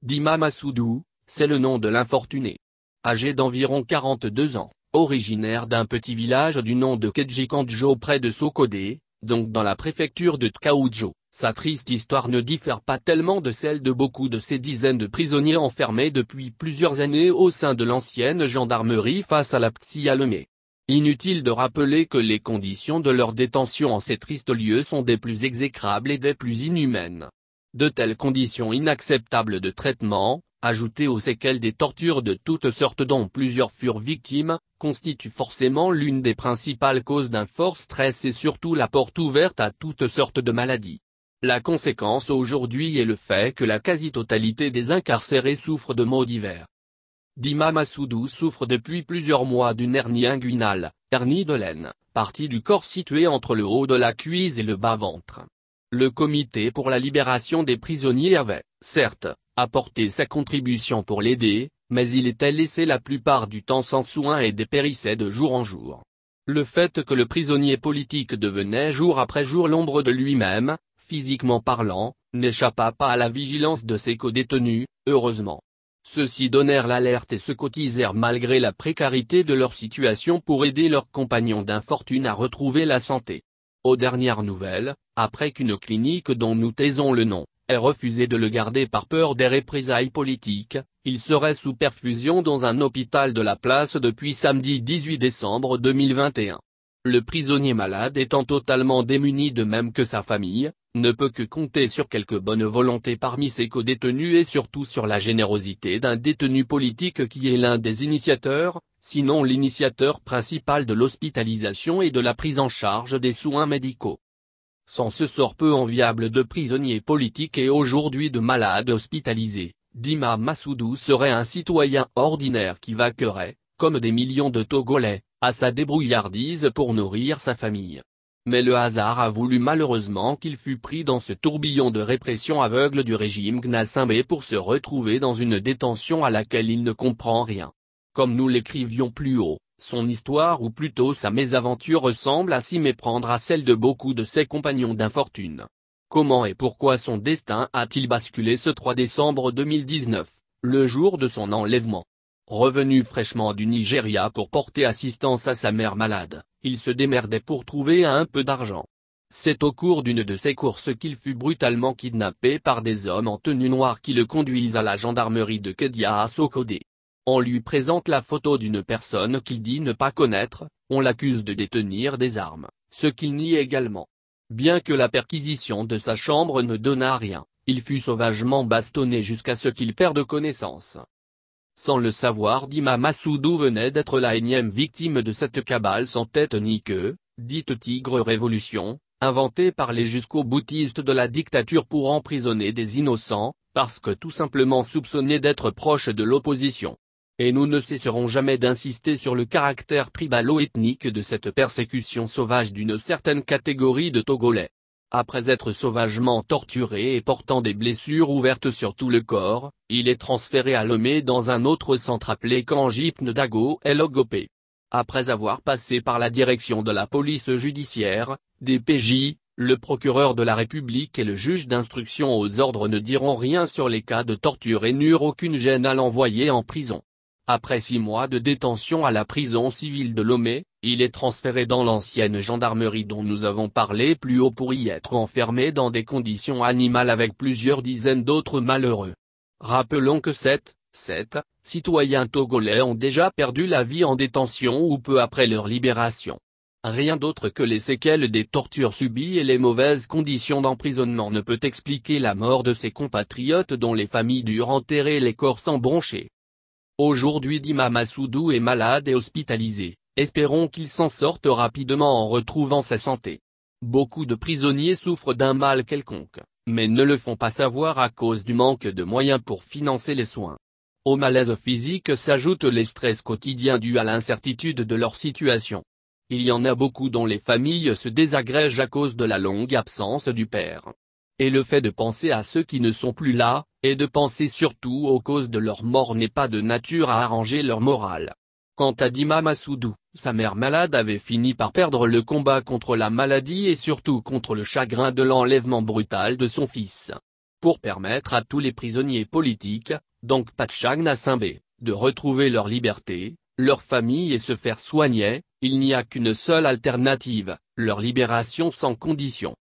Dima Massoudou, c'est le nom de l'infortuné. Âgé d'environ 42 ans, originaire d'un petit village du nom de Kedjikandjo près de Sokodé, donc dans la préfecture de Tkaoudjo, sa triste histoire ne diffère pas tellement de celle de beaucoup de ces dizaines de prisonniers enfermés depuis plusieurs années au sein de l'ancienne gendarmerie face à la Ptsia-Lemé. Inutile de rappeler que les conditions de leur détention en ces tristes lieux sont des plus exécrables et des plus inhumaines. De telles conditions inacceptables de traitement, ajoutées aux séquelles des tortures de toutes sortes dont plusieurs furent victimes, constituent forcément l'une des principales causes d'un fort stress et surtout la porte ouverte à toutes sortes de maladies. La conséquence aujourd'hui est le fait que la quasi-totalité des incarcérés souffrent de maux divers. Dima Massoudou souffre depuis plusieurs mois d'une hernie inguinale, hernie de l'aine, partie du corps située entre le haut de la cuisse et le bas-ventre. Le Comité pour la libération des prisonniers avait, certes, apporté sa contribution pour l'aider, mais il était laissé la plupart du temps sans soins et dépérissait de jour en jour. Le fait que le prisonnier politique devenait jour après jour l'ombre de lui-même, physiquement parlant, n'échappa pas à la vigilance de ses codétenus, heureusement. Ceux-ci donnèrent l'alerte et se cotisèrent malgré la précarité de leur situation pour aider leurs compagnons d'infortune à retrouver la santé. Aux dernières nouvelles, après qu'une clinique dont nous taisons le nom, ait refusé de le garder par peur des représailles politiques, il serait sous perfusion dans un hôpital de la place depuis samedi 18 décembre 2021. Le prisonnier malade étant totalement démuni de même que sa famille, ne peut que compter sur quelque bonne volonté parmi ses codétenus et surtout sur la générosité d'un détenu politique qui est l'un des initiateurs, sinon l'initiateur principal de l'hospitalisation et de la prise en charge des soins médicaux. Sans ce sort peu enviable de prisonniers politiques et aujourd'hui de malades hospitalisés, Dima Massoudou serait un citoyen ordinaire qui vaquerait, comme des millions de Togolais, à sa débrouillardise pour nourrir sa famille. Mais le hasard a voulu malheureusement qu'il fût pris dans ce tourbillon de répression aveugle du régime Gnassingbé pour se retrouver dans une détention à laquelle il ne comprend rien. Comme nous l'écrivions plus haut, son histoire ou plutôt sa mésaventure ressemble à s'y méprendre à celle de beaucoup de ses compagnons d'infortune. Comment et pourquoi son destin a-t-il basculé ce 3 décembre 2019, le jour de son enlèvement? Revenu fraîchement du Nigeria pour porter assistance à sa mère malade, il se démerdait pour trouver un peu d'argent. C'est au cours d'une de ses courses qu'il fut brutalement kidnappé par des hommes en tenue noire qui le conduisent à la gendarmerie de Kedia à Sokodé. On lui présente la photo d'une personne qu'il dit ne pas connaître, on l'accuse de détenir des armes, ce qu'il nie également. Bien que la perquisition de sa chambre ne donnât rien, il fut sauvagement bastonné jusqu'à ce qu'il perde connaissance. Sans le savoir, Dima Massoudou venait d'être la énième victime de cette cabale sans tête ni queue, dite Tigre Révolution, inventée par les jusqu'au-boutistes de la dictature pour emprisonner des innocents, parce que tout simplement soupçonnés d'être proches de l'opposition. Et nous ne cesserons jamais d'insister sur le caractère tribalo-ethnique de cette persécution sauvage d'une certaine catégorie de Togolais. Après être sauvagement torturé et portant des blessures ouvertes sur tout le corps, il est transféré à Lomé dans un autre centre appelé Kanjipne Dago El Ogopé. Après avoir passé par la direction de la police judiciaire, des PJ, le procureur de la République et le juge d'instruction aux ordres ne diront rien sur les cas de torture et n'eurent aucune gêne à l'envoyer en prison. Après 6 mois de détention à la prison civile de Lomé, il est transféré dans l'ancienne gendarmerie dont nous avons parlé plus haut pour y être enfermé dans des conditions animales avec plusieurs dizaines d'autres malheureux. Rappelons que 7 citoyens togolais ont déjà perdu la vie en détention ou peu après leur libération. Rien d'autre que les séquelles des tortures subies et les mauvaises conditions d'emprisonnement ne peut expliquer la mort de ces compatriotes dont les familles durent enterrer les corps sans broncher. Aujourd'hui Dima Massoudou est malade et hospitalisé, espérons qu'il s'en sorte rapidement en retrouvant sa santé. Beaucoup de prisonniers souffrent d'un mal quelconque, mais ne le font pas savoir à cause du manque de moyens pour financer les soins. Au malaise physique s'ajoutent les stress quotidiens dus à l'incertitude de leur situation. Il y en a beaucoup dont les familles se désagrègent à cause de la longue absence du père. Et le fait de penser à ceux qui ne sont plus là, et de penser surtout aux causes de leur mort n'est pas de nature à arranger leur morale. Quant à Dima Massoudou, sa mère malade avait fini par perdre le combat contre la maladie et surtout contre le chagrin de l'enlèvement brutal de son fils. Pour permettre à tous les prisonniers politiques, donc Pachang Nassingbe, de retrouver leur liberté, leur famille et se faire soigner, il n'y a qu'une seule alternative, leur libération sans condition.